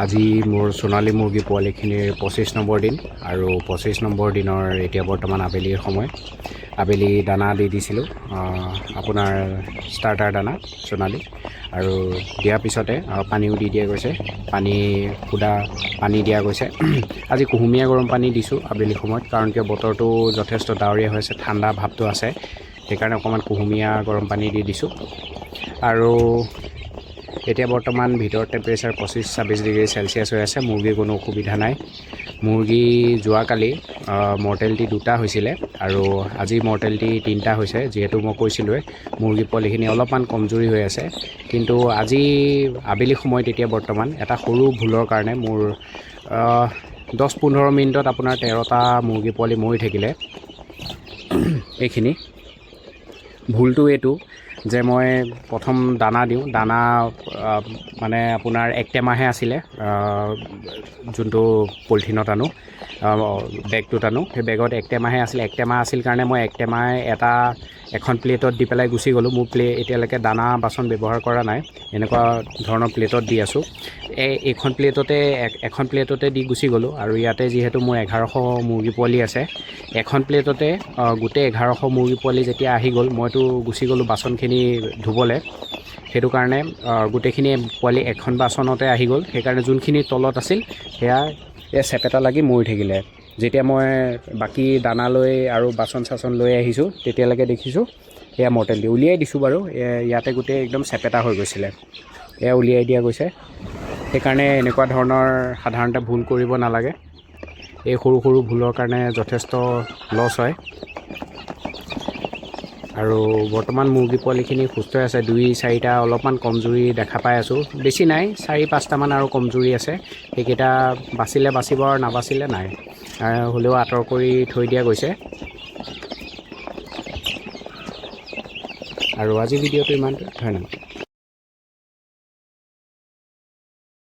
আজি মোৰ সোণালী মুৰ্গী পোৱালিখিনিৰ 25 নম্বৰ দিন আৰু 25 নম্বৰ দিনৰ এতিয়া বৰ্তমান আবেলিৰ সময়। আবেলি দানা দি দিছিলোঁ, আপোনাৰ ষ্টাৰ্টাৰ দানা সোণালী, আৰু দিয়াৰ পিছতে পানীও দি দিয়া গৈছে। সুদা পানী দিয়া গৈছে। আজি কুহুমীয়া গৰম পানী দিছোঁ আবেলি সময়ত, কাৰণ কিয় বতৰটো যথেষ্ট ডাৱৰীয়া হৈ আছে, ঠাণ্ডা ভাৱটো আছে, সেইকাৰণে অকণমান কুহুমীয়া গৰম পানী দি দিছোঁ। আৰু এতিয়া বৰ্তমান ভিতৰত টেম্পাৰেচাৰ 25-26 ডিগ্ৰী চেলচিয়াছ হৈ আছে। মুৰ্গীৰ কোনো অসুবিধা নাই। মুৰ্গী যোৱাকালি মৰ্টেলিটি 2টা হৈছিলে আৰু আজি মৰ্টেলিটি 3টা হৈছে। যিহেতু মই কৈছিলোঁৱে মুৰ্গী পোৱালিখিনি অলপমান কমজুৰি হৈ আছে, কিন্তু আজি আবেলি সময়ত এতিয়া বৰ্তমান এটা সৰু ভুলৰ কাৰণে মোৰ 10-15 মিনিটত আপোনাৰ 13টা মুৰ্গী পোৱালি মৰি থাকিলে। এইখিনি ভুলটো এইটো যে মই প্ৰথম দানা দিওঁ, দানা মানে আপোনাৰ 1 টেমাহে আছিলে, যোনটো পলিথিনত আনো, বেগটোত আনো, সেই বেগত 1 টেমাহে আছিলে। 1 টেমা আছিল কাৰণে মই 1 টেমাই এখন প্লেটত দি পেলাই গুচি গ'লোঁ। মোৰ এতিয়ালৈকে দানা বাচন ব্যৱহাৰ কৰা নাই, এনেকুৱা ধৰণৰ প্লেটত দি আছোঁ। এখন প্লেটতে দি গুচি গ'লোঁ। আৰু ইয়াতে যিহেতু মোৰ 1100 মুৰ্গী পোৱালি আছে, এখন প্লেটতে গোটেই 1100 মুৰ্গী পোৱালি যেতিয়া আহি গ'ল, মইতো গুচি গ'লোঁ বাচনখিনি ধুবলৈ। সেইটো কাৰণে গোটেইখিনি পোৱালি এখন বাচনতে আহি গ'ল। সেইকাৰণে যোনখিনি তলত আছিল সেয়া চেপেটা লাগি মৰি থাকিলে। যেতিয়া মই বাকী দানা লৈ আৰু বাচন চাচন লৈ আহিছোঁ, তেতিয়ালৈকে দেখিছোঁ এয়া মৰ্টেলিটি উলিয়াই দিছোঁ বাৰু। ইয়াতে গোটেই একদম চেপেটা হৈ গৈছিলে, এয়া উলিয়াই দিয়া গৈছে। সেইকাৰণে এনেকুৱা ধৰণৰ সাধাৰণতে ভুল কৰিব নালাগে। এই সৰু সৰু ভুলৰ কাৰণে যথেষ্ট লছ হয়। আৰু বৰ্তমান মুৰ্গী পোৱালিখিনি সুস্থ আছে। 2-4টা অলপমান কমজুৰি দেখা পাই আছোঁ, বেছি নাই, 4-5টামান আৰু কমজুৰি আছে। সেইকেইটা বাচিলে বাচিব আৰু নাবাচিলে নাই, হ'লেও আঁতৰ কৰি থৈ দিয়া গৈছে। আৰু আজি ভিডিঅ'টো ইমানটো, ধন্যবাদ।